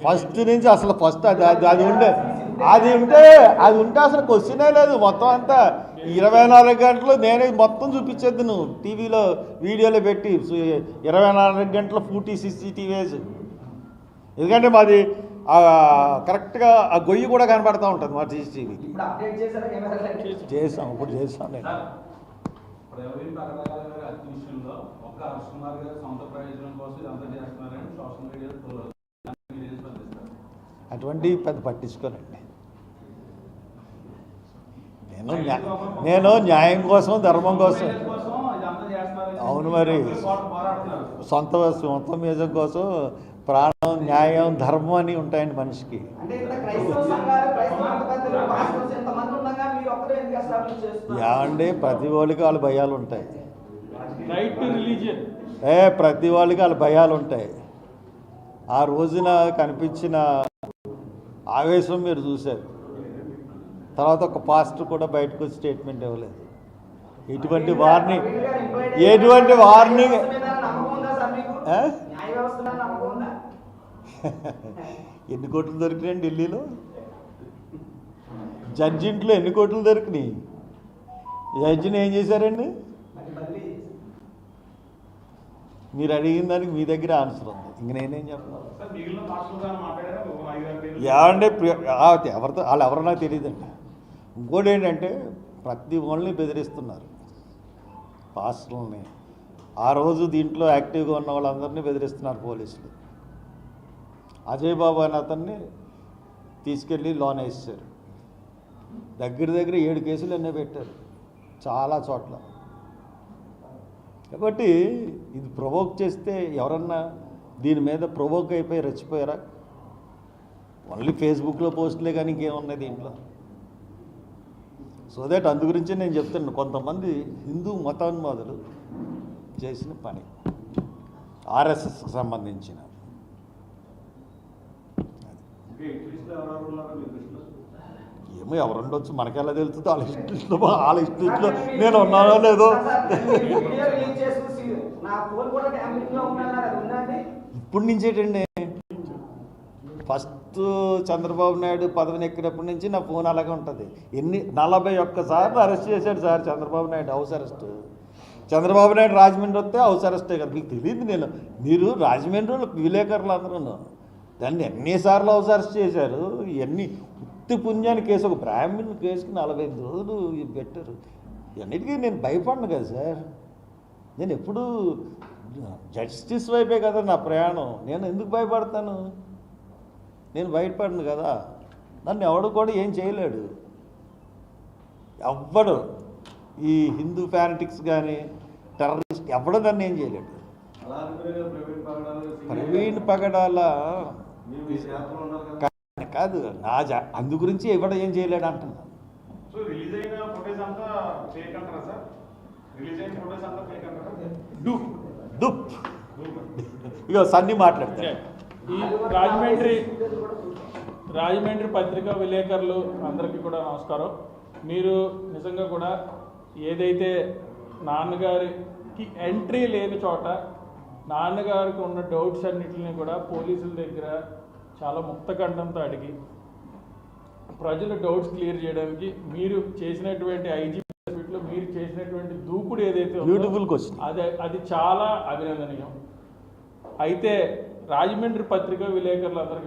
First నుంచి అసలు first అది ఉంటే అసలు క్వశ్చనే లేదు. మొత్తం అంతా 24 గంటలు నేనే మొత్తం చూపించేది నువ్వు టీవీలో వీడియోలో పెట్టి 24 గంటల ఫూటీ CCTVs. ఎందుకంటే మాది కరెక్ట్గా ఆ గొయ్యి కూడా కనపడతా ఉంటుంది మా CCTV. చేసాం ఇప్పుడు చేసాం నేను. అటువంటి పెద్ద పట్టించుకోనండి. నేను న్యాయం కోసం ధర్మం కోసం. అవును, మరి సొంత మీజం కోసం ప్రాణం న్యాయం ధర్మం అని ఉంటాయండి మనిషికి. ఏమండి ప్రతి వాళ్ళకి వాళ్ళ భయాలు ఉంటాయి. ప్రతి వాళ్ళకి వాళ్ళ భయాలు ఉంటాయి. ఆ రోజున కనిపించిన ఆవేశం మీరు చూశారు. తర్వాత ఒక పాస్టర్ కూడా బయటకు వచ్చి స్టేట్మెంట్ ఇవ్వలేదు. ఎటువంటి వార్నింగ్ ఎన్ని కోట్లు దొరికినాయండి ఢిల్లీలో? జడ్జి ఇంట్లో ఎన్ని కోట్లు దొరికినాయి? జడ్జిని ఏం చేశారండి? మీరు అడిగిన దానికి మీ దగ్గర ఆన్సర్ ఉంది. ఇంక నేనేం చెప్పను. ఏమంటే ఎవరితో వాళ్ళు ఎవరో నాకు తెలియదండి. ఇంకోటి ఏంటంటే ప్రతి వాళ్ళని బెదిరిస్తున్నారు పాస్టర్లని. ఆ రోజు దీంట్లో యాక్టివ్గా ఉన్న వాళ్ళందరినీ బెదిరిస్తున్నారు పోలీసులు. అజయ్ బాబు అని అతన్ని తీసుకెళ్ళి లోన్ వేసారు. దగ్గర 7 కేసులు ఎన్నో పెట్టారు చాలా చోట్ల. కాబట్టి ఇది ప్రొవోక్ చేస్తే ఎవరన్నా దీని మీద ప్రొవోక్ అయిపోయి రెచ్చిపోయారా? ఓన్లీ ఫేస్బుక్లో పోస్టులే కానీ ఇంకేమున్నాయి దీంట్లో? సో దట్ అందు గురించి నేను చెప్తున్నాను. కొంతమంది హిందూ మతోన్మాదులు చేసిన పని RSSకి సంబంధించిన. ఏమో ఎవరు ఉండొచ్చు, మనకెలా తెలుస్తుందో? వాళ్ళ ఇష్టంలో నేను ఉన్నానో లేదో. ఇప్పుడు నుంచేటండి, ఫస్ట్ చంద్రబాబు నాయుడు పదవిని ఎక్కినప్పటి నుంచి నా ఫోన్ అలాగే ఉంటుంది. 41 సార్లు అరెస్ట్ చేశాడు sir Chandrababu Naidu. House arrest. Chandrababu Naidu Rajahmundry వస్తే హౌస్ అరెస్టే కదా. మీకు తెలియదు. మీరు రాజమండ్రిలో విలేకరులు అందరూ దాన్ని ఎన్నిసార్లు హౌస్ అరెస్ట్ చేశారు. ఇవన్నీ ఉత్తి పుణ్యాన్ని కేసు, ఒక బ్రాహ్మణ్ కేసుకి 45 రోజులు పెట్టారు. ఇవన్నిటికీ నేను భయపడను కదా సార్. నేను ఎప్పుడు జస్టిస్ వైపే కదా నా ప్రయాణం. నేను ఎందుకు భయపడతాను? నేను భయపడను కదా. నన్ను ఎవడు కూడా ఏం చేయలేడు. ఎవ్వడు ఈ హిందూ ఫ్యానటిక్స్ కానీ టెర్రరిస్ట్ ఎవడో నన్ను ఏం చేయలేడు. ప్రవీణ్ పగడాల కాదు అందు గురించి ఎవడ ఏం చేయలేడు అంటున్నా. ఇక సన్ని మాట్లాడతారు. ఈ రాజమండ్రి పత్రికా విలేకరులు అందరికీ కూడా నమస్కారం. మీరు నిజంగా కూడా ఏదైతే నాన్నగారికి ఎంట్రీ లేని చోట నాన్నగారికి ఉన్న డౌట్స్ అన్నింటినీ కూడా పోలీసుల దగ్గర చాలా ముక్తకంఠంతో అడిగి ప్రజల డౌట్స్ క్లియర్ చేయడానికి మీరు చేసినటువంటి IGPలో మీరు చేసినటువంటి దూకుడు ఏదైతే అది చాలా అభినందనీయం. అయితే రాజమండ్రి పత్రికా విలేకరులందరికీ